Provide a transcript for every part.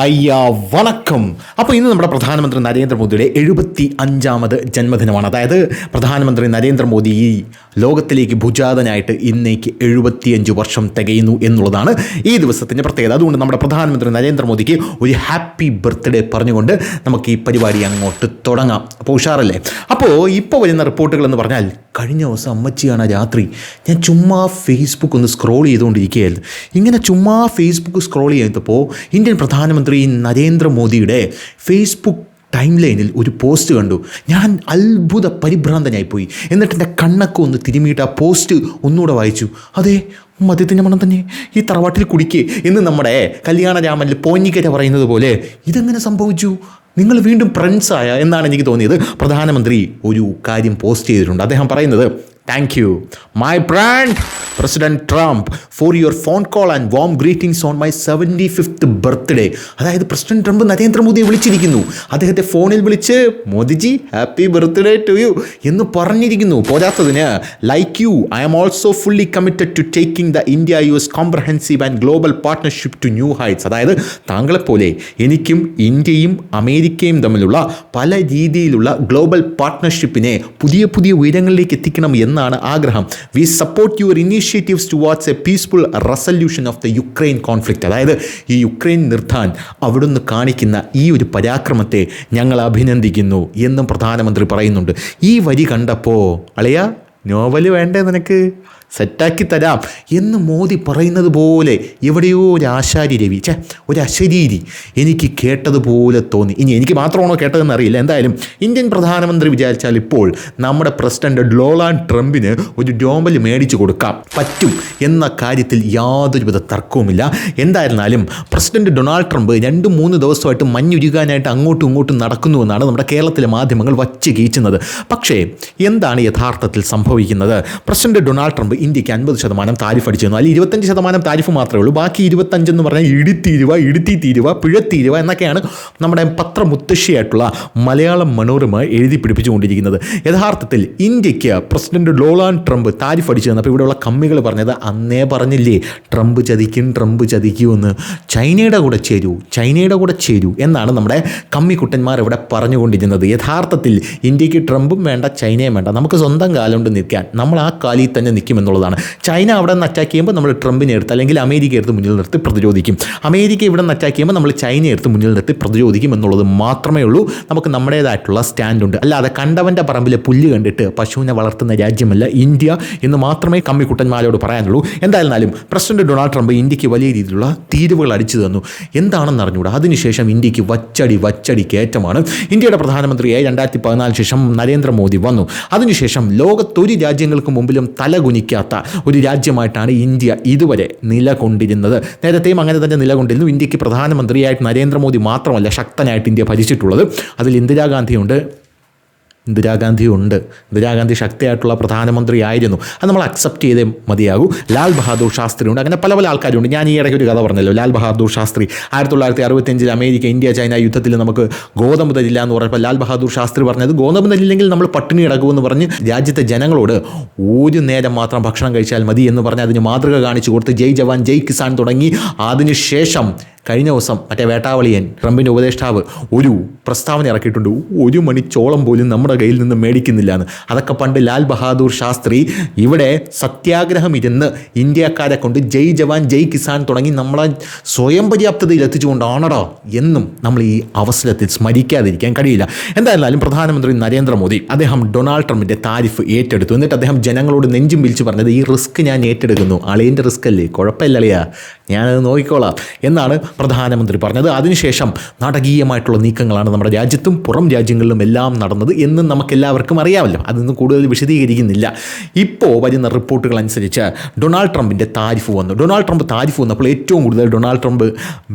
അയ്യാ വണക്കം. അപ്പോൾ ഇന്ന് നമ്മുടെ പ്രധാനമന്ത്രി നരേന്ദ്രമോദിയുടെ 75ാമത് ജന്മദിനമാണ്. അതായത് പ്രധാനമന്ത്രി നരേന്ദ്രമോദി ഈ ലോകത്തിലേക്ക് ഭുജാതനായിട്ട് ഇന്നേക്ക് 75 വർഷം തികയുന്നു എന്നുള്ളതാണ് ഈ ദിവസത്തിൻ്റെ പ്രത്യേകത. അതുകൊണ്ട് നമ്മുടെ പ്രധാനമന്ത്രി നരേന്ദ്രമോദിക്ക് ഒരു ഹാപ്പി ബർത്ത്ഡേ പറഞ്ഞുകൊണ്ട് നമുക്ക് ഈ പരിപാടി അങ്ങോട്ട് തുടങ്ങാം. അപ്പോൾ ഉഷാറല്ലേ? അപ്പോൾ ഇപ്പോൾ വരുന്ന റിപ്പോർട്ടുകൾ എന്ന് പറഞ്ഞാൽ, കഴിഞ്ഞ ദിവസം അമ്മച്ചിയാണ് രാത്രി ഞാൻ ചുമ്മാ ഫേസ്ബുക്ക് ഒന്ന് സ്ക്രോൾ ചെയ്തുകൊണ്ടിരിക്കുകയായിരുന്നു. ഇങ്ങനെ ചുമ്മാ ഫേസ്ബുക്ക് സ്ക്രോൾ ചെയ്തപ്പോൾ ഇന്ത്യൻ പ്രധാനമന്ത്രി നരേന്ദ്രമോദിയുടെ ഫേസ്ബുക്ക് ടൈം ലൈനിൽ ഒരു പോസ്റ്റ് കണ്ടു. ഞാൻ അത്ഭുത പരിഭ്രാന്തനായിപ്പോയി. എന്നിട്ട് എൻ്റെ കണ്ണൊക്കെ ഒന്ന് തിരുമിയിട്ട് ആ പോസ്റ്റ് ഒന്നുകൂടെ വായിച്ചു. അതെ, മദ്യത്തിൻ്റെ മണം തന്നെ ഈ തറവാട്ടിൽ കുടിക്കേ എന്ന് നമ്മുടെ കല്യാണരാമനിൽ പോഞ്ഞിക്കര പറയുന്നത് പോലെ ഇതെങ്ങനെ സംഭവിച്ചു? നിങ്ങൾ വീണ്ടും ഫ്രണ്ട്സായ എന്നാണ് എനിക്ക് തോന്നിയത്. പ്രധാനമന്ത്രി ഒരു കാര്യം പോസ്റ്റ് ചെയ്തിട്ടുണ്ട്. അദ്ദേഹം പറയുന്നത്, thank you my friend president Trump for your phone call and warm greetings on my 75th birthday. അതായത് പ്രസിഡന്റ് ട്രംപ് നരേന്ദ്രമോദിയെ വിളിച്ചിരിക്കുന്നു. അദ്ദേഹത്തെ ഫോണിൽ വിളിച്ച് Modiji happy birthday to you എന്ന് പറഞ്ഞിരിക്കുന്നു. പോരാത്തതിന് like you I am also fully committed to taking the India U S comprehensive and global partnership to new heights. അതായത് താങ്കളെപ്പോലെ എനിക്കും ഇന്ത്യയും അമേരിക്കയും തമ്മിലുള്ള പല രീതിയിലുള്ള ഗ്ലോബൽ പാർട്ട്ണർഷിപ്പിനെ പുതിയ പുതിയ ഉയരങ്ങളിലേക്ക് എത്തിക്കണം എന്നാണ് ആഗ്രഹം. We support your initiatives towards a peaceful resolution of the Ukraine conflict. അതായത് ഈ യുക്രൈൻ നിർത്താൻ അവിടുന്ന് കാണിക്കുന്ന ഈ ഒരു പരാക്രമത്തെ ഞങ്ങൾ അഭിനന്ദിക്കുന്നു എന്നും പ്രധാനമന്ത്രി പറയുന്നുണ്ട്. ഈ വരി കണ്ടപ്പോൾ അളിയ നോവല് വേണ്ടേ നിനക്ക്, സെറ്റാക്കി തരാം എന്ന് മോദി പറയുന്നത് പോലെ എവിടെയോ ഒരു ആശാരി രവി ഒരു അശരീരി എനിക്ക് കേട്ടതുപോലെ തോന്നി. ഇനി എനിക്ക് മാത്രമാണോ കേട്ടതെന്ന് അറിയില്ല. എന്തായാലും ഇന്ത്യൻ പ്രധാനമന്ത്രി വിചാരിച്ചാൽ ഇപ്പോൾ നമ്മുടെ പ്രസിഡന്റ് ഡൊണാൾഡ് ട്രംപിന് ഒരു നോവൽ മേടിച്ചു കൊടുക്കാൻ പറ്റും എന്ന കാര്യത്തിൽ യാതൊരുവിധ തർക്കവുമില്ല. എന്തായിരുന്നാലും പ്രസിഡന്റ് ഡൊണാൾഡ് ട്രംപ് 2-3 ദിവസമായിട്ട് മഞ്ഞുരുകാനായിട്ട് അങ്ങോട്ടും ഇങ്ങോട്ടും നടക്കുന്നുവെന്നാണ് നമ്മുടെ കേരളത്തിലെ മാധ്യമങ്ങൾ വച്ച് കീച്ചുന്നത്. പക്ഷേ എന്താണ് യഥാർത്ഥത്തിൽ സംഭവിക്കുന്നത്? പ്രസിഡന്റ് ഡൊണാൾഡ് ട്രംപ് ഇന്ത്യക്ക് 50% താരിഫ് അടിച്ചു തന്നു. അതിൽ 25% താരിഫ് മാത്രമേ ഉള്ളൂ. ബാക്കി 25 എന്ന് പറഞ്ഞാൽ ഇടുത്തി തീരുവ പിഴത്തീരുവ എന്നൊക്കെയാണ് നമ്മുടെ പത്രമുത്തശ്ശിയായിട്ടുള്ള മലയാളം മനോരമ എഴുതി പിടിപ്പിച്ചുകൊണ്ടിരിക്കുന്നത്. യഥാർത്ഥത്തിൽ ഇന്ത്യക്ക് പ്രസിഡന്റ് ഡൊണാൾഡ് ട്രംപ് താരിഫ് അടിച്ചു തന്നപ്പോൾ ഇവിടെയുള്ള കമ്മികൾ പറഞ്ഞത് അന്നേ പറഞ്ഞില്ലേ ട്രംപ് ചതിക്കുമെന്ന്, ചൈനയുടെ കൂടെ ചേരൂ എന്നാണ് നമ്മുടെ കമ്മിക്കുട്ടന്മാർ ഇവിടെ പറഞ്ഞുകൊണ്ടിരുന്നത്. യഥാർത്ഥത്തിൽ ഇന്ത്യക്ക് ട്രംപും വേണ്ട ചൈനയും വേണ്ട, നമുക്ക് സ്വന്തം കാലം കൊണ്ട് നിൽക്കാൻ നമ്മൾ ആ കാലിൽ തന്നെ നിൽക്കുമെന്നുള്ളതാണ്. ചൈന അവിടെ നിന്ന് അറ്റാക്ക് ചെയ്യുമ്പോൾ നമ്മൾ ട്രംപിനെ എടുത്ത് അല്ലെങ്കിൽ അമേരിക്ക എടുത്ത് മുന്നിൽ നിർത്തി പ്രതിരോധിക്കും. അമേരിക്ക ഇവിടെ നിന്ന് അറ്റാക്ക് ചെയ്യുമ്പോൾ നമ്മൾ ചൈന എടുത്ത് മുന്നിൽ നിർത്തി പ്രതിരോധിക്കും എന്നുള്ളത് മാത്രമേ ഉള്ളൂ. നമുക്ക് നമ്മുടേതായിട്ടുള്ള സ്റ്റാൻഡുണ്ട്. അല്ലാതെ കണ്ടവൻ്റെ പറമ്പിലെ പുല്ല് കണ്ടിട്ട് പശുവിനെ വളർത്തുന്ന രാജ്യമല്ല ഇന്ത്യ എന്ന് മാത്രമേ കമ്മിക്കുട്ടന്മാരോട് പറയാനുള്ളൂ. എന്തായാലും പ്രസിഡന്റ് ഡൊണാൾഡ് ട്രംപ് ഇന്ത്യക്ക് വലിയ രീതിയിലുള്ള തീരുവകൾ അടിച്ചു തന്നു. എന്താണെന്ന് അറിഞ്ഞുകൂടാ. അതിനുശേഷം ഇന്ത്യക്ക് വച്ചടി കയറ്റമാണ്. ഇന്ത്യയുടെ പ്രധാനമന്ത്രിയായി 2014 ശേഷം നരേന്ദ്രമോദി വന്നു. അതിനുശേഷം ലോകത്തൊരു രാജ്യങ്ങൾക്ക് മുമ്പിലും തലകുനിക്കാത്ത ഒരു രാജ്യമായിട്ടാണ് ഇന്ത്യ ഇതുവരെ നിലകൊണ്ടിരുന്നത്. നേരത്തെയും അങ്ങനെ തന്നെ നിലകൊണ്ടിരുന്നു. ഇന്ത്യക്ക് പ്രധാനമന്ത്രിയായിട്ട് നരേന്ദ്രമോദി മാത്രമല്ല ശക്തനായിട്ട് ഇന്ത്യ ഭരിച്ചിട്ടുള്ളത്. അതിൽ ഇന്ദിരാഗാന്ധി ശക്തിയായിട്ടുള്ള പ്രധാനമന്ത്രി ആയിരുന്നു. അത് നമ്മൾ അക്സെപ്റ്റ് ചെയ്തേ മതിയാകൂ. ലാൽ ബഹാദൂർ ശാസ്ത്രി ഉണ്ട്. അങ്ങനെ പല ആൾക്കാരുണ്ട്. ഞാൻ ഈ ഇടയ്ക്ക് ഒരു കഥ പറഞ്ഞല്ലോ, Lal Bahadur Shastri 1965 America India China യുദ്ധത്തിൽ നമുക്ക് ഗോതമ്പ് തരില്ല എന്ന് പറഞ്ഞപ്പോൾ ലാൽ ബഹാദൂർ ശാസ്ത്രി പറഞ്ഞത് ഗോതമ്പ് തരില്ലെങ്കിൽ നമ്മൾ പട്ടിണി കിടക്കുമെന്ന് പറഞ്ഞ് രാജ്യത്തെ ജനങ്ങളോട് ഒരു നേരം മാത്രം ഭക്ഷണം കഴിച്ചാൽ മതി എന്ന് പറഞ്ഞ് അതിന് മാതൃക കാണിച്ചു കൊടുത്ത് ജയ് ജവാൻ ജയ് കിസാൻ തുടങ്ങി. അതിനുശേഷം കഴിഞ്ഞ ദിവസം മറ്റേ വേട്ടാവളിയൻ ട്രംപിൻ്റെ ഉപദേഷ്ടാവ് ഒരു പ്രസ്താവന ഇറക്കിയിട്ടുണ്ട്. 1 മണിച്ചോളം പോലും നമ്മുടെ കയ്യിൽ നിന്ന് മേടിക്കുന്നില്ല എന്ന്. അതൊക്കെ പണ്ട് ലാൽ ബഹാദൂർ ശാസ്ത്രി ഇവിടെ സത്യാഗ്രഹം ഇരുന്ന് ഇന്ത്യക്കാരെ കൊണ്ട് ജയ് ജവാൻ ജയ് കിസാൻ തുടങ്ങി നമ്മളെ സ്വയം പര്യാപ്തതയിൽ എത്തിച്ചുകൊണ്ടാണോ എന്നും നമ്മൾ ഈ അവസരത്തിൽ സ്മരിക്കാതിരിക്കാൻ കഴിയില്ല. എന്തായാലും പ്രധാനമന്ത്രി നരേന്ദ്രമോദി അദ്ദേഹം ഡൊണാൾഡ് ട്രംപിൻ്റെ താരിഫ് ഏറ്റെടുത്തു. എന്നിട്ട് അദ്ദേഹം ജനങ്ങളോട് നെഞ്ചും വിളിച്ച് പറഞ്ഞത്, ഈ റിസ്ക് ഞാൻ ഏറ്റെടുക്കുന്നു, അളിയൻ്റെ റിസ്ക് അല്ലേ, കുഴപ്പമില്ല അളിയാ, ഞാനത് നോക്കിക്കോളാം എന്നാണ് പ്രധാനമന്ത്രി പറഞ്ഞത്. അതിനുശേഷം നാടകീയമായിട്ടുള്ള നീക്കങ്ങളാണ് നമ്മുടെ രാജ്യത്തും പുറം രാജ്യങ്ങളിലും എല്ലാം നടന്നത് എന്ന് നമുക്കെല്ലാവർക്കും അറിയാമല്ലോ. അതൊന്നും കൂടുതൽ വിശദീകരിക്കുന്നില്ല. ഇപ്പോൾ വരുന്ന റിപ്പോർട്ടുകൾ അനുസരിച്ച് ഡൊണാൾഡ് ട്രംപിൻ്റെ താരിഫ് വന്നു. ഡൊണാൾഡ് ട്രംപ് താരിഫ് വന്നപ്പോൾ ഏറ്റവും കൂടുതൽ ഡൊണാൾഡ് ട്രംപ്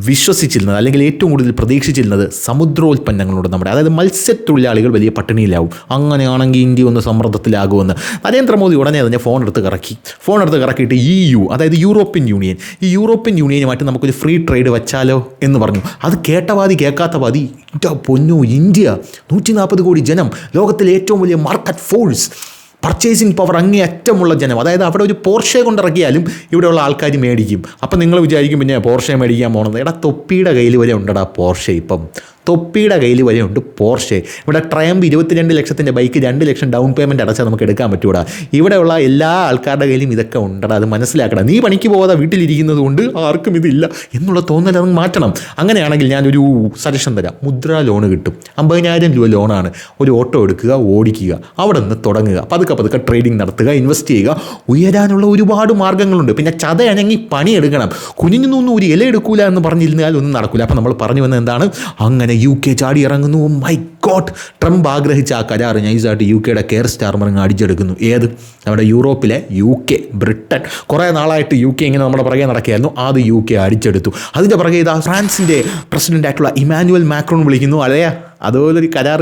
വിശ്വസിച്ചിരുന്നത് അല്ലെങ്കിൽ ഏറ്റവും കൂടുതൽ പ്രതീക്ഷിച്ചിരുന്നത് സമുദ്രോൽപ്പന്നങ്ങളോട് അതായത് മത്സ്യത്തൊഴിലാളികൾ വലിയ പട്ടിണിയിലാവും, അങ്ങനെയാണെങ്കിൽ ഇന്ത്യ ഒന്ന് സമ്മർദ്ദത്തിലാകുമെന്ന്. നരേന്ദ്രമോദി ഉടനെ തന്നെ ഫോൺ എടുത്ത് കറക്കിയിട്ട് EU അതായത് യൂറോപ്യൻ യൂണിയനുമായിട്ട് നമുക്കൊരു ഫ്രീ ട്രേഡ് വെച്ചാലോ എന്ന് പറഞ്ഞു. അത് കേട്ട കേൾക്കാത്ത പാതി പൊന്നു ഇന്ത്യ 140 കോടി ജനം, ലോകത്തിലെ ഏറ്റവും വലിയ മാർക്കറ്റ് ഫോഴ്സ്, പർച്ചേസിങ് പവർ അങ്ങേയറ്റമുള്ള ജനം. അതായത് അവിടെ ഒരു പോർഷെ കൊണ്ടിറക്കിയാലും ഇവിടെയുള്ള ആൾക്കാർ മേടിക്കും. അപ്പം നിങ്ങൾ വിചാരിക്കും പിന്നെ പോർഷെ മേടിക്കാൻ പോകണത്. എടാ തൊപ്പിയുടെ കയ്യിൽ വരെ ഉണ്ടടാ പോർഷെ. ഇപ്പം തൊപ്പിയുടെ കയ്യിൽ വരെയുണ്ട് പോർഷെ. ഇവിടെ ട്രയംപ് 22 ലക്ഷത്തിൻ്റെ ബൈക്ക് 2 ലക്ഷം ഡൗൺ പേയ്മെൻറ്റ് അടച്ചാൽ നമുക്ക് എടുക്കാൻ പറ്റൂടാ. ഇവിടെയുള്ള എല്ലാ ആൾക്കാരുടെ കയ്യിലും ഇതൊക്കെ ഉണ്ടടാ. അത് മനസ്സിലാക്കണം. നീ പണിക്ക് പോകാതെ വീട്ടിലിരിക്കുന്നത് കൊണ്ട് ആർക്കും ഇതില്ല എന്നുള്ള തോന്നൽ അത് മാറ്റണം. അങ്ങനെയാണെങ്കിൽ ഞാനൊരു സജഷൻ തരാം. മുദ്രാ ലോണ് കിട്ടും. 50,000 രൂപ ലോണാണ്. ഒരു ഓട്ടോ എടുക്കുക, ഓടിക്കുക, അവിടെ നിന്ന് തുടങ്ങുക, പതുക്കെ ട്രേഡിംഗ് നടത്തുക, ഇൻവെസ്റ്റ് ചെയ്യുക. ഉയരാനുള്ള ഒരുപാട് മാർഗ്ഗങ്ങളുണ്ട്. പിന്നെ ചതയണങ്ങി പണിയെടുക്കണം. കുനിഞ്ഞൊന്നും ഒരു ഇല എടുക്കൂല എന്ന് പറഞ്ഞിരുന്നാൽ ഒന്നും നടക്കില്ല. അപ്പം നമ്മൾ പറഞ്ഞു വന്നത് എന്താണ്? അങ്ങനെ UK ചാടി ഇറങ്ങുന്നു. മൈ ഗോഡ്, ട്രംപ് ആഗ്രഹിച്ച ആ കരാർ നൈസായിട്ട് UKയുടെ കെയർ സ്റ്റാർമർ അങ്ങ് അടിച്ചെടുക്കുന്നു. ഏത്? നമ്മുടെ യൂറോപ്പിലെ UK, ബ്രിട്ടൻ. കുറേ നാളായിട്ട് UK ഇങ്ങനെ നമ്മുടെ പുറകെ നടക്കുകയായിരുന്നു. അത് UK അടിച്ചെടുത്തു. അതിൻ്റെ പുറകെ ഇതാ ഫ്രാൻസിൻ്റെ പ്രസിഡൻ്റായിട്ടുള്ള ഇമാനുവൽ മാക്രോൺ വിളിക്കുന്നു. അല്ലയാ അതുപോലൊരു കരാർ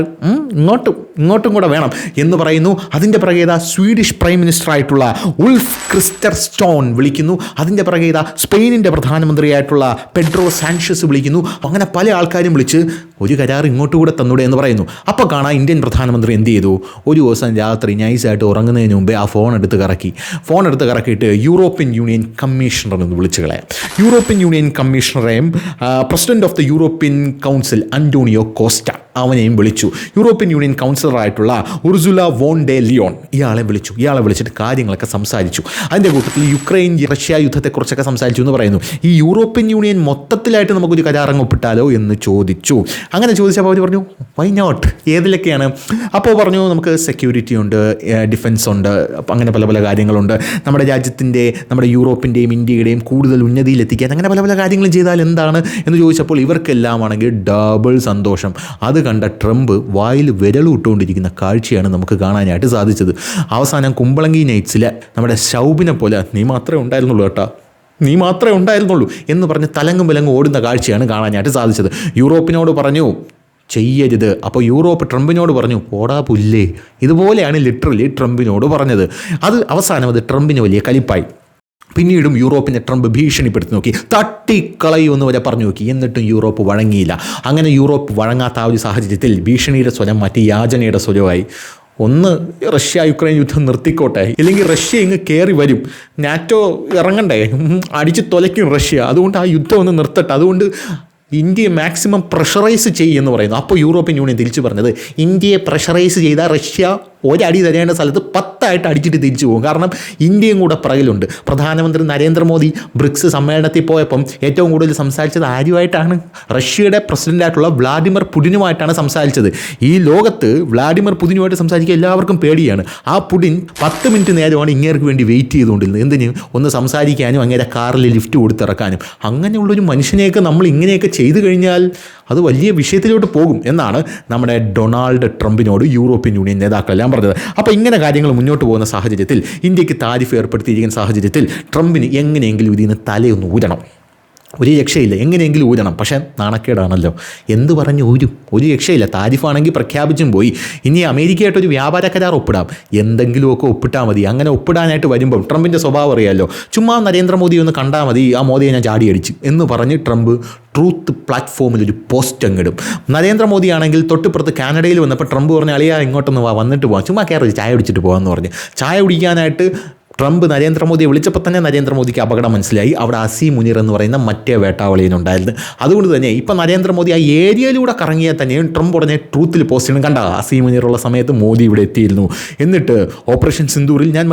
ഇങ്ങോട്ടും കൂടെ വേണം എന്ന് പറയുന്നു. അതിൻ്റെ പിറകെ ഇതാ സ്വീഡിഷ് പ്രൈം മിനിസ്റ്റർ ആയിട്ടുള്ള ഉൾഫ് ക്രിസ്റ്റർസ്റ്റോൺ വിളിക്കുന്നു. അതിൻ്റെ പിറകെ ഇതാ സ്പെയിനിൻ്റെ പ്രധാനമന്ത്രിയായിട്ടുള്ള പെഡ്രോ സാൻഷസ് വിളിക്കുന്നു. അങ്ങനെ പല ആൾക്കാരും വിളിച്ച് ഒരു കരാർ ഇങ്ങോട്ട് കൂടെ തന്നൂടെ എന്ന് പറയുന്നു. അപ്പോൾ കാണാം ഇന്ത്യൻ പ്രധാനമന്ത്രി എന്ത് ചെയ്തു? ഒരു ദിവസം രാത്രി നൈസായിട്ട് ഉറങ്ങുന്നതിന് മുമ്പേ ആ ഫോൺ എടുത്ത് കറക്കിയിട്ട് യൂറോപ്യൻ യൂണിയൻ കമ്മീഷണർ എന്ന് വിളിച്ചു കളയാം. യൂറോപ്യൻ യൂണിയൻ കമ്മീഷണറെയും president of the European council Antonio Costa അവനെയും വിളിച്ചു. യൂറോപ്യൻ യൂണിയൻ കൗൺസിലറായിട്ടുള്ള ഉർസുല വോൺ ഡെ ലിയോൺ ഇയാളെ വിളിച്ചിട്ട് കാര്യങ്ങളൊക്കെ സംസാരിച്ചു. അതിൻ്റെ കൂട്ടത്തിൽ യുക്രൈൻ റഷ്യ യുദ്ധത്തെക്കുറിച്ചൊക്കെ സംസാരിച്ചു എന്ന് പറയുന്നു. ഈ യൂറോപ്യൻ യൂണിയൻ മൊത്തത്തിലായിട്ട് നമുക്കൊരു കരാറങ്ങ് ഒപ്പിട്ടാലോ എന്ന് ചോദിച്ചു. അങ്ങനെ ചോദിച്ചപ്പോൾ അവർ പറഞ്ഞു വൈ നോട്ട്, ഏതിലൊക്കെയാണ്? അപ്പോൾ പറഞ്ഞു നമുക്ക് സെക്യൂരിറ്റി ഉണ്ട്, ഡിഫൻസ് ഉണ്ട്, അങ്ങനെ പല പല കാര്യങ്ങളുണ്ട്. നമ്മുടെ രാജ്യത്തിൻ്റെ, നമ്മുടെ യൂറോപ്പിൻ്റെയും ഇന്ത്യയുടെയും കൂടുതൽ ഉന്നതിയിലെത്തിക്കാൻ അങ്ങനെ പല പല കാര്യങ്ങളും ചെയ്താൽ എന്താണ് എന്ന് ചോദിച്ചപ്പോൾ ഇവർക്കെല്ലാം ആണെങ്കിൽ ഡബിൾ സന്തോഷം. അത് കണ്ട ട്രംപ് വായിൽ വിരലുകൊണ്ടുകൊണ്ടിരിക്കുന്ന കാഴ്ചയാണ് നമുക്ക് കാണാനായിട്ട് സാധിച്ചത്. അവസാനം കുമ്പളങ്ങി നൈറ്റ്സിലെ നമ്മുടെ ശൗബിനെ പോലെ നീ മാത്രമേ ഉണ്ടായിരുന്നുള്ളൂ എന്ന് പറഞ്ഞ് തലങ്ങും വിലങ്ങും ഓടുന്ന കാഴ്ചയാണ് കാണാനായിട്ട് സാധിച്ചത്. യൂറോപ്പിനോട് പറഞ്ഞു ചെയ്യരുത്. അപ്പോൾ യൂറോപ്പ് ട്രംപിനോട് പറഞ്ഞു പോടാ പുല്ലേ. ഇതുപോലെയാണ് ലിറ്ററലി ട്രംപിനോട് പറഞ്ഞത്. അവസാനം ട്രംപിന് വലിയ കലിപ്പായി. പിന്നീടും യൂറോപ്പിനെ ട്രംപ് ഭീഷണിപ്പെടുത്തി നോക്കി, തട്ടിക്കളയുമെന്ന് വരെ പറഞ്ഞു നോക്കി. എന്നിട്ടും യൂറോപ്പ് വഴങ്ങിയില്ല. അങ്ങനെ യൂറോപ്പ് വഴങ്ങാത്ത ആ ഒരു സാഹചര്യത്തിൽ ഭീഷണിയുടെ സ്വരം മാറ്റി യാചനയുടെ സ്വരമായി. ഒന്ന് റഷ്യ യുക്രൈൻ യുദ്ധം നിർത്തിക്കോട്ടെ, ഇല്ലെങ്കിൽ റഷ്യ ഇങ്ങ് കയറി വരും, നാറ്റോ ഇറങ്ങണ്ടേ, അടിച്ച് തൊലയ്ക്കും റഷ്യ. അതുകൊണ്ട് ആ യുദ്ധം ഒന്ന് നിർത്തട്ടെ, അതുകൊണ്ട് ഇന്ത്യയെ മാക്സിമം പ്രഷറൈസ് ചെയ്യുമെന്ന് പറയുന്നു. അപ്പോൾ യൂറോപ്യൻ യൂണിയൻ തിരിച്ചു പറഞ്ഞത് ഇന്ത്യയെ പ്രഷറൈസ് ചെയ്താൽ റഷ്യ ഒരടി തരേണ്ട സ്ഥലത്ത് 10 അടിച്ചിട്ട് തിരിച്ചു പോകും. കാരണം ഇന്ത്യയും കൂടെ പുറകിലുണ്ട്. പ്രധാനമന്ത്രി നരേന്ദ്രമോദി ബ്രിക്സ് സമ്മേളനത്തിൽ പോയപ്പം ഏറ്റവും കൂടുതൽ സംസാരിച്ചത് ആരുമായിട്ടാണ്? റഷ്യയുടെ പ്രസിഡൻ്റായിട്ടുള്ള വ്ളാഡിമിർ പുടിനുമായിട്ടാണ് സംസാരിച്ചത്. ഈ ലോകത്ത് വ്ളാഡിമിർ പുടിനുമായിട്ട് സംസാരിക്കാൻ എല്ലാവർക്കും പേടിയാണ്. ആ പുടിൻ 10 മിനിറ്റ് നേരമാണ് ഇങ്ങേർക്ക് വേണ്ടി വെയിറ്റ് ചെയ്തുകൊണ്ടിരുന്നത്. എന്തിന്? ഒന്ന് സംസാരിക്കാനും അങ്ങേരെ കാറിൽ ലിഫ്റ്റ് കൊടുത്തിറക്കാനും. അങ്ങനെയുള്ളൊരു മനുഷ്യനെയൊക്കെ നമ്മൾ ഇങ്ങനെയൊക്കെ ചെയ്തു കഴിഞ്ഞാൽ അത് വലിയ വിഷയത്തിലോട്ട് പോകും എന്നാണ് നമ്മുടെ ഡൊണാൾഡ് ട്രംപിനോട് യൂറോപ്യൻ യൂണിയൻ നേതാക്കളെല്ലാം പറഞ്ഞത്. അപ്പോൾ ഇങ്ങനെ കാര്യങ്ങൾ മുന്നോട്ട് പോകുന്ന സാഹചര്യത്തിൽ, ഇന്ത്യക്ക് താരിഫ് ഏർപ്പെടുത്തിയിരിക്കുന്ന സാഹചര്യത്തിൽ ട്രംപിന് എങ്ങനെയെങ്കിലും ഇതിൽ നിന്ന് തലയൊന്ന് ഊരണം. ഒരു രക്ഷയില്ല, എങ്ങനെയെങ്കിലും ഊരണം. പക്ഷേ നാണക്കേടാണല്ലോ. എന്ത് പറഞ്ഞു ഒരു രക്ഷയില്ല. താരിഫാണെങ്കിൽ പ്രഖ്യാപിച്ചും പോയി. ഇനി അമേരിക്കയായിട്ടൊരു വ്യാപാര കരാർ ഒപ്പിടാം, എന്തെങ്കിലുമൊക്കെ ഒപ്പിട്ടാൽ മതി. അങ്ങനെ ഒപ്പിടാനായിട്ട് വരുമ്പം ട്രംപിൻ്റെ സ്വഭാവം അറിയാമല്ലോ. ചുമ്മാ നരേന്ദ്രമോദി ഒന്ന് കണ്ടാൽ മതി, ആ മോദിയെ ഞാൻ ചാടിയടിച്ചു എന്ന് പറഞ്ഞ് ട്രംപ് ട്രൂത്ത് പ്ലാറ്റ്ഫോമിൽ ഒരു പോസ്റ്റ് അങ്ങിടും. നരേന്ദ്രമോദിയാണെങ്കിൽ തൊട്ടിപ്പുറത്ത് കാനഡയിൽ വന്നപ്പോൾ ട്രംപ് പറഞ്ഞ അളിയാ ഇങ്ങോട്ടൊന്ന് വന്നിട്ട് പോകാം, ചുമ്മാ കയറി ചായ കുടിച്ചിട്ട് പോകാമെന്ന് പറഞ്ഞ് ചായ കുടിക്കാനായിട്ട് ട്രംപ് നരേന്ദ്രമോദിയെ വിളിച്ചപ്പോൾ തന്നെ നരേന്ദ്രമോദിക്ക് അപകടം മനസ്സിലായി. അവിടെ അസി മുനീർ എന്ന് പറയുന്ന മറ്റേ വേട്ടാവളിയനുണ്ടായിരുന്നു. അതുകൊണ്ട് തന്നെ ഇപ്പം നരേന്ദ്രമോദി ആ ഏരിയയിലൂടെ കറങ്ങിയാൽ തന്നെയും ട്രംപ് ഉടനെ ട്രൂത്തിൽ പോസ്റ്റ് ചെയ്യണം. കണ്ട അസി മുനീറുള്ള സമയത്ത് മോദി ഇവിടെ എത്തിയിരുന്നു, എന്നിട്ട് ഓപ്പറേഷൻ സിന്ദൂറിൽ ഞാൻ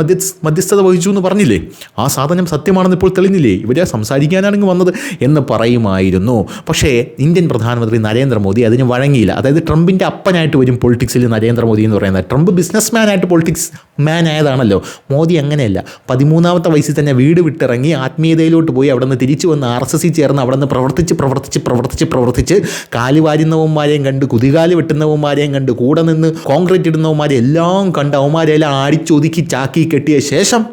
മധ്യസ്ഥത വഹിച്ചു എന്ന് പറഞ്ഞില്ലേ, ആ സാധനം സത്യമാണെന്ന് ഇപ്പോൾ തെളിഞ്ഞില്ലേ, ഇവരെ സംസാരിക്കാനാണെങ്കിൽ വന്നത് എന്ന് പറയുമായിരുന്നു. പക്ഷേ ഇന്ത്യൻ പ്രധാനമന്ത്രി നരേന്ദ്രമോദി അതിന് വഴങ്ങിയില്ല. അതായത് ട്രംപിൻ്റെ അപ്പനായിട്ട് വരും പൊളിറ്റിക്സിൽ നരേന്ദ്രമോദി എന്ന് പറയുന്നത്. ട്രംപ് ബിസിനസ് മാനായിട്ട് പൊളിറ്റിക്സ് മാൻ ആയതാണല്ലോ. മോദി അങ്ങനെയല്ല. 13ാമത്തെ വയസ്സിൽ തന്നെ വീട് വിട്ടിറങ്ങി ആത്മീയതയിലോട്ട് പോയി അവിടെ നിന്ന് തിരിച്ചു വന്ന് RSS ചേർന്ന് അവിടെ നിന്ന് പ്രവർത്തിച്ച് കാല് വാരുന്നവന്മാരെയും കണ്ട്, കുതികാല് വെട്ടുന്നവന്മാരെയും കണ്ട്, കൂടെ നിന്ന് കോൺക്രീറ്റ് ഇടുന്നവന്മാരെ എല്ലാം കണ്ട് അവന്മാരെല്ലാം അടിച്ചൊതുക്കി ചാക്കി കെട്ടിയ ശേഷം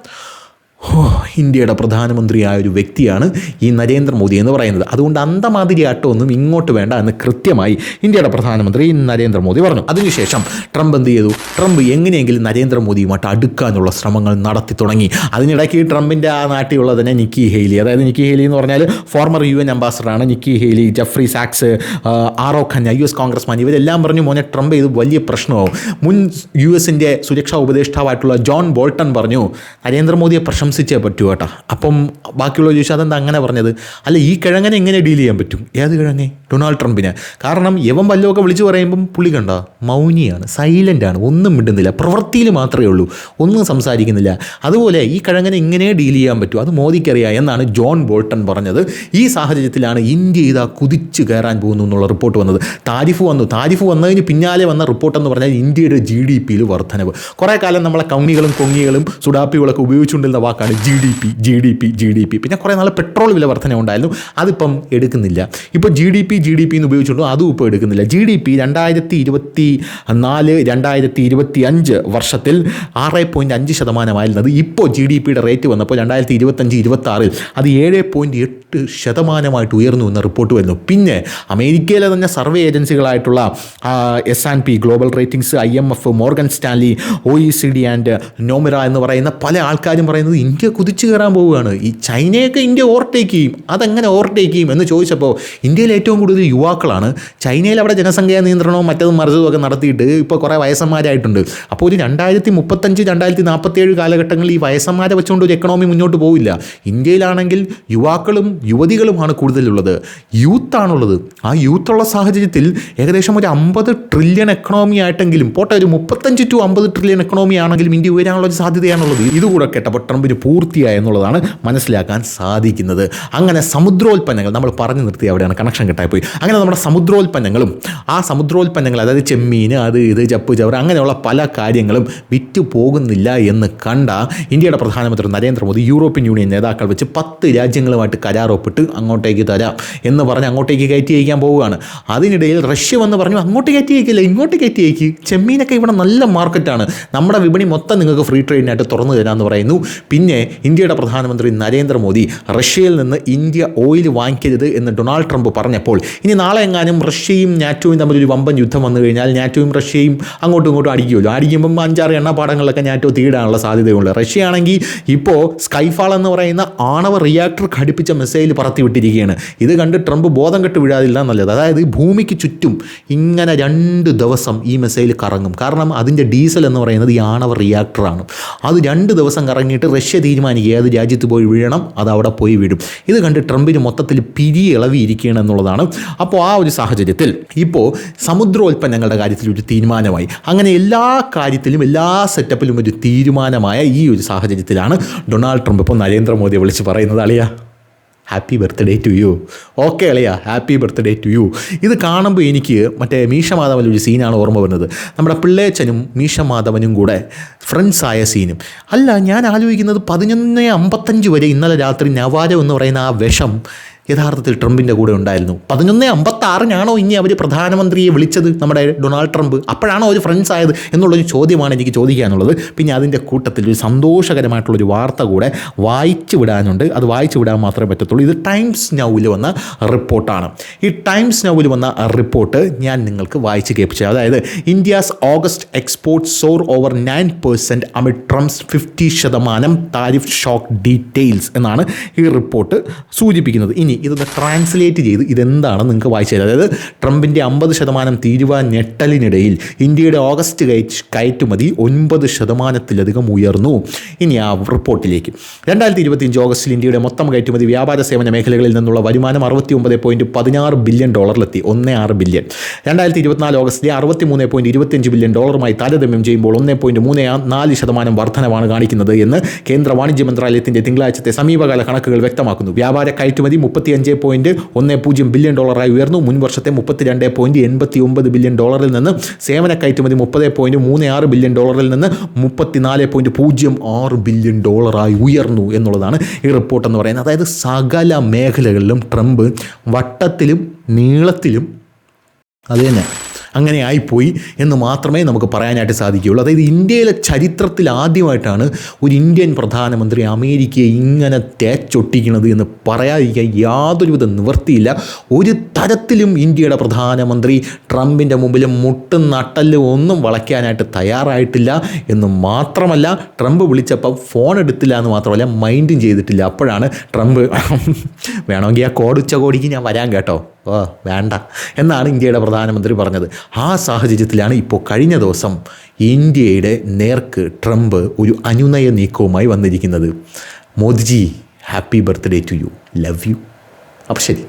ഇന്ത്യയുടെ പ്രധാനമന്ത്രിയായ ഒരു വ്യക്തിയാണ് ഈ നരേന്ദ്രമോദി എന്ന് പറയുന്നത്. അതുകൊണ്ട് അന്തമാതിരി ആട്ടമൊന്നും ഇങ്ങോട്ട് വേണ്ട എന്ന് കൃത്യമായി ഇന്ത്യയുടെ പ്രധാനമന്ത്രി നരേന്ദ്രമോദി പറഞ്ഞു. അതിനുശേഷം ട്രംപ് എന്ത് ചെയ്തു? ട്രംപ് എങ്ങനെയെങ്കിലും നരേന്ദ്രമോദിയുമായിട്ട് അടുക്കാനുള്ള ശ്രമങ്ങൾ നടത്തി തുടങ്ങി. അതിനിടയ്ക്ക് ട്രംപിൻ്റെ ആ നാട്ടിലുള്ള തന്നെ നിക്കി ഹെയ്ലി, അതായത് നിക്കി ഹെയ്ലി എന്ന് പറഞ്ഞാൽ ഫോർമർ UN അംബാസഡറാണ് നിക്കി ഹെയ്ലി, ജെഫ്രി സാക്സ്, ആറോ ഖന്ന, US കോൺഗ്രസ്മാൻ, ഇവരെല്ലാം പറഞ്ഞു മോനെ ട്രംപ് ഇത് വലിയ പ്രശ്നമാവും. മുൻ US സുരക്ഷാ ഉപദേഷ്ടാവായിട്ടുള്ള ജോൺ ബോൾട്ടൺ പറഞ്ഞു നരേന്ദ്രമോദിയെ പ്രശംസിച്ചേ പറ്റൂ കേട്ടോ. അപ്പം ബാക്കിയുള്ള ചോദിച്ചാൽ അതെന്താ അങ്ങനെ പറഞ്ഞത്? അല്ല, ഈ കിഴങ്ങനെ എങ്ങനെ ഡീൽ ചെയ്യാൻ പറ്റും? ഏത് കിഴങ്ങെ? ഡൊണാൾഡ് ട്രംപിന്. കാരണം യവൻ വല്ലതൊക്കെ വിളിച്ചു പറയുമ്പം പുള്ളി കണ്ട മൗനിയാണ്, സൈലൻ്റാണ്, ഒന്നും മിണ്ടുന്നില്ല, പ്രവൃത്തിയിൽ മാത്രമേ ഉള്ളൂ, ഒന്നും സംസാരിക്കുന്നില്ല. അതുപോലെ ഈ കിഴങ്ങനെ ഇങ്ങനെ ഡീൽ ചെയ്യാൻ പറ്റും, അത് മോദിക്കറിയാം എന്നാണ് ജോൺ ബോൾട്ടൺ പറഞ്ഞത്. ഈ സാഹചര്യത്തിലാണ് ഇന്ത്യ ഇതാ കുതിച്ചു കയറാൻ പോകുന്നു എന്നുള്ള റിപ്പോർട്ട് വന്നത്. താരിഫ് വന്നതിന് പിന്നാലെ വന്ന റിപ്പോർട്ടെന്ന് പറഞ്ഞാൽ ഇന്ത്യയുടെ GDPയിൽ വർധനവ്. കുറേ കാലം നമ്മളെ കൗങ്ങികളും കൊങ്ങികളും സുഡാപ്പികളൊക്കെ ഉപയോഗിച്ചുകൊണ്ടിരുന്ന വാക്കാണ് GDP. പിന്നെ കുറേ നാൾ പെട്രോൾ വില വർധന ഉണ്ടായിരുന്നു, അതിപ്പം എടുക്കുന്നില്ല. ഇപ്പോൾ GDP എന്ന് ഉപയോഗിച്ചുകൊണ്ടു, അതും ഇപ്പോൾ എടുക്കുന്നില്ല. GDP 2024-2025 വർഷത്തിൽ 6.5% ഇപ്പോൾ GDPയുടെ റേറ്റ് വന്നപ്പോൾ 2025-26 അത് 7.8% ഉയർന്നു എന്ന റിപ്പോർട്ട് വരുന്നു. പിന്നെ അമേരിക്കയിലെ തന്നെ സർവേ ഏജൻസികളായിട്ടുള്ള S&P global ratings, IMF, Morgan Stanley, OECD and Nomura എന്ന് പറയുന്ന പല ആൾക്കാരും പറയുന്നത് ഇന്ത്യ കുതിച്ചു കയറാൻ പോവുകയാണ്. ഈ ചൈനയൊക്കെ ഇന്ത്യ ഓവർടേക്ക് ചെയ്യും, അതെങ്ങനെ ഓവർടേക്ക് ചെയ്യും എന്ന് ചോദിച്ചപ്പോൾ ഇന്ത്യയിൽ ഏറ്റവും കൂടുതൽ യുവാക്കളാണ്. ചൈനയിൽ അവിടെ ജനസംഖ്യാ നിയന്ത്രണവും മറ്റതും മറിച്ചതും ഒക്കെ നടത്തിയിട്ട് ഇപ്പോൾ കുറേ വയസ്സന്മാരായിട്ടുണ്ട്. അപ്പോൾ ഒരു 2035-2047 കാലഘട്ടങ്ങളിൽ ഈ വയസ്സന്മാരെ വെച്ചുകൊണ്ട് ഒരു എക്കണോമി മുന്നോട്ട് പോവില്ല. ഇന്ത്യയിലാണെങ്കിൽ യുവാക്കളും യുവതികളുമാണ് കൂടുതലുള്ളത്, യൂത്താണുള്ളത്. ആ യൂത്തുള്ള സാഹചര്യത്തിൽ ഏകദേശം ഒരു 50 ട്രില്യൺ എക്കണോമി ആയിട്ടെങ്കിലും പോട്ടെ, ഒരു 35 to 50 ട്രില്യൺ എക്കണോമി ആണെങ്കിലും ഇന്ത്യ ഉയരാനുള്ള ഒരു സാധ്യതയാണുള്ളത്. ഇതുകൂടെ കേട്ടപ്പോൾ ട്രംപിന് പൂർത്തിയായി എന്നുള്ളതാണ് മനസ്സിലാക്കാൻ സാധിക്കുന്നത്. അങ്ങനെ സമുദ്രോൽപ്പന്നങ്ങൾ നമ്മൾ പറഞ്ഞു നിർത്തി, അവിടെയാണ് കണക്ഷൻ കെട്ടായിപ്പോയി. അങ്ങനെ നമ്മുടെ സമുദ്രോൽപ്പന്നങ്ങളും ആ സമുദ്രോൽപ്പന്നങ്ങൾ, അതായത് ചെമ്മീൻ, അത് ഇത് ചപ്പ് ചവറ്, അങ്ങനെയുള്ള പല കാര്യങ്ങളും വിറ്റു പോകുന്നില്ല എന്ന് കണ്ട ഇന്ത്യയുടെ പ്രധാനമന്ത്രി നരേന്ദ്രമോദി യൂറോപ്യൻ യൂണിയൻ നേതാക്കൾ വെച്ച് 10 രാജ്യങ്ങളുമായിട്ട് കരാറൊപ്പിട്ട് അങ്ങോട്ടേക്ക് തരാം എന്ന് പറഞ്ഞ് അങ്ങോട്ടേക്ക് കയറ്റി അയക്കാൻ പോവുകയാണ്. അതിനിടയിൽ റഷ്യ വന്ന് പറഞ്ഞു അങ്ങോട്ട് കയറ്റി അയക്കില്ല, ഇങ്ങോട്ട് കയറ്റി അയക്ക്, ചെമ്മീനൊക്കെ ഇവിടെ നല്ല മാർക്കറ്റാണ്, നമ്മുടെ വിപണി മൊത്തം നിങ്ങൾക്ക് ഫ്രീ ട്രേഡിനായിട്ട് തുറന്നു തരാമെന്ന് പറയുന്നു. പിന്നെ ഇന്ത്യയുടെ പ്രധാനമന്ത്രി നരേന്ദ്രമോദി റഷ്യയിൽ നിന്ന് ഇന്ത്യ ഓയിൽ വാങ്ങിക്കരുത് എന്ന് ഡൊണാൾഡ് ട്രംപ് പറഞ്ഞപ്പോൾ ഇനി നാളെ എങ്ങാനും റഷ്യയും നാറ്റോയും തമ്മിലൊരു വമ്പൻ യുദ്ധം വന്നു കഴിഞ്ഞാൽ നാറ്റോയും റഷ്യയും അങ്ങോട്ടും ഇങ്ങോട്ടും അടിക്കുമല്ലോ. അടിക്കുമ്പം 5-6 എണ്ണപ്പാടങ്ങളിലൊക്കെ നാറ്റോ തീടാനുള്ള സാധ്യതയുണ്ട്. റഷ്യ ആണെങ്കിൽ ഇപ്പോൾ സ്കൈഫാൾ എന്ന് പറയുന്ന ആണവ റിയാക്ടർ ഘടിപ്പിച്ച മിസൈൽ പറത്തി വിട്ടിരിക്കുകയാണ്. ഇത് കണ്ട് ട്രംപ് ബോധം കെട്ട് വിടാതില്ല നല്ലത്. അതായത് ഭൂമിക്ക് ചുറ്റും ഇങ്ങനെ 2 ദിവസം ഈ മിസൈൽ കറങ്ങും. കാരണം അതിൻ്റെ ഡീസൽ എന്ന് പറയുന്നത് ഈ ആണവ റിയാക്ടറാണ്. അത് 2 ദിവസം കറങ്ങിയിട്ട് റഷ്യ തീരുമാനിക്കുക ഏത് രാജ്യത്ത് പോയി വീഴണം, അത് അവിടെ പോയി വീഴും. ഇത് കണ്ട് ട്രംപിന് മൊത്തത്തിൽ ഇളവിയിരിക്കുകയാണ് എന്നുള്ളതാണ്. അപ്പോൾ ആ ഒരു സാഹചര്യത്തിൽ ഇപ്പോൾ സമുദ്രോൽപ്പന്നങ്ങളുടെ കാര്യത്തിൽ ഒരു തീരുമാനമായി. അങ്ങനെ എല്ലാ കാര്യത്തിലും എല്ലാ സെറ്റപ്പിലും ഒരു തീരുമാനമായ ഈ ഒരു സാഹചര്യത്തിലാണ് ഡൊണാൾഡ് ട്രംപ് ഇപ്പോൾ നരേന്ദ്രമോദിയെ വിളിച്ച് പറയുന്നത് അളിയ happy birthday to you. Okay അളിയ, ഹാപ്പി ബർത്ത്ഡേ ടു യു. ഇത് കാണുമ്പോൾ എനിക്ക് മറ്റേ മീശ മാധവൻ ഒരു സീനാണ് ഓർമ്മ വരുന്നത്. നമ്മുടെ പിള്ളേച്ചനും മീശ മാധവനും കൂടെ ഫ്രണ്ട്സായ സീനും. അല്ല, ഞാൻ ആലോചിക്കുന്നത് 11:55 വരെ ഇന്നലെ രാത്രി നവാരോ എന്ന് പറയുന്ന ആ വിഷം യഥാർത്ഥത്തിൽ ട്രംപിൻ്റെ കൂടെ ഉണ്ടായിരുന്നു. 11:56 ഇനി അവർ പ്രധാനമന്ത്രിയെ വിളിച്ചത് നമ്മുടെ ഡൊണാൾഡ് ട്രംപ്? അപ്പോഴാണോ അവർ ഫ്രണ്ട്സ് ആയത് എന്നുള്ളൊരു ചോദ്യമാണ് എനിക്ക് ചോദിക്കാനുള്ളത്. പിന്നെ അതിൻ്റെ കൂട്ടത്തിൽ ഒരു സന്തോഷകരമായിട്ടുള്ളൊരു വാർത്ത കൂടെ വായിച്ചു വിടാനുണ്ട്. അത് വായിച്ചു വിടാൻ മാത്രമേ പറ്റത്തുള്ളൂ. ഇത് ടൈംസ് നൗവിൽ വന്ന റിപ്പോർട്ടാണ്. ഈ ടൈംസ് നൗവിൽ വന്ന റിപ്പോർട്ട് ഞാൻ നിങ്ങൾക്ക് വായിച്ച് കേൾപ്പിച്ചത്. അതായത് India's August exports soar over 9% amid Trump's 50% tariff shock details എന്നാണ് ഈ റിപ്പോർട്ട് സൂചിപ്പിക്കുന്നത്. ഇനി ഇതൊന്ന് ട്രാൻസ്ലേറ്റ് ചെയ്ത് ഇതെന്താണെന്ന് നിങ്ങൾക്ക് വായിച്ചു തരാം. അതായത് ട്രംപിൻ്റെ 50% തീരുവ ഞെട്ടലിനിടയിൽ ഇന്ത്യയുടെ ഓഗസ്റ്റ് കയറ്റുമതി 9%-ലധികം ഉയർന്നു. ഇനി ആ റിപ്പോർട്ടിലേക്ക് 2025 ഓഗസ്റ്റിൽ ഇന്ത്യയുടെ മൊത്തം കയറ്റുമതി വ്യാപാര സേവന മേഖലകളിൽ നിന്നുള്ള വരുമാനം $69.16 ബില്യൺ ഡോളറിലെത്തി. 16 ബില്യൺ. 2024 ഓഗസ്റ്റിലെ $63.25 ബില്യൺ ഡോളറുമായി താരതമ്യം ചെയ്യുമ്പോൾ 1.34% വർധനവാണ് കാണിക്കുന്നത് എന്ന് കേന്ദ്ര വാണിജ്യ മന്ത്രാലയത്തിൻ്റെ തിങ്കളാഴ്ചത്തെ സമീപകാല കണക്കുകൾ വ്യക്തമാക്കുന്നു. വ്യാപാര കയറ്റുമതി $35.10 ബില്യൺ ഡോളറായി ഉയർന്നു. മുൻ വർഷത്തെ $32.89 ബില്യൺ ഡോളറിൽ നിന്ന് സേവന കയറ്റുമതി $30.36 ബില്യൺ ഡോളറിൽ നിന്ന് $34.06 ബില്യൺ ഡോളറായി ഉയർന്നു എന്നുള്ളതാണ് ഈ റിപ്പോർട്ട് എന്ന് പറയുന്നത്. അതായത് സകല മേഖലകളിലും ട്രംപ് വട്ടത്തിലും നീളത്തിലും അത് തന്നെ അങ്ങനെ ആയിപ്പോയി എന്ന് മാത്രമേ നമുക്ക് പറയാനായിട്ട് സാധിക്കുകയുള്ളൂ. അതായത് ഇന്ത്യയിലെ ചരിത്രത്തിൽ ആദ്യമായിട്ടാണ് ഒരു ഇന്ത്യൻ പ്രധാനമന്ത്രി അമേരിക്കയെ ഇങ്ങനെ തേച്ചൊട്ടിക്കുന്നത് എന്ന് പറയാതിരിക്കാൻ യാതൊരുവിധ നിവൃത്തിയില്ല. ഒരു തരത്തിലും ഇന്ത്യയുടെ പ്രധാനമന്ത്രി ട്രംപിൻ്റെ മുമ്പിൽ മുട്ടും നട്ടല്ലും ഒന്നും വളയ്ക്കാനായിട്ട് തയ്യാറായിട്ടില്ല എന്ന് മാത്രമല്ല, ട്രംപ് വിളിച്ചപ്പോൾ ഫോൺ എടുത്തില്ല എന്ന് മാത്രമല്ല മൈൻഡും ചെയ്തിട്ടില്ല. അപ്പോഴാണ് ട്രംപ് വേണമെങ്കിൽ ആ കോടിക്ക് ഞാൻ വരാൻ കേട്ടോ, വേണ്ട എന്നാണ് ഇന്ത്യയുടെ പ്രധാനമന്ത്രി പറഞ്ഞത്. ആ സാഹചര്യത്തിലാണ് ഇപ്പോൾ കഴിഞ്ഞ ദിവസം ഇന്ത്യയുടെ നേർക്ക് ട്രംപ് ഒരു അനുനയ നീക്കവുമായി വന്നിരിക്കുന്നത്. Modiji, happy birthday to you, love you. അപ്പോൾ ശരി.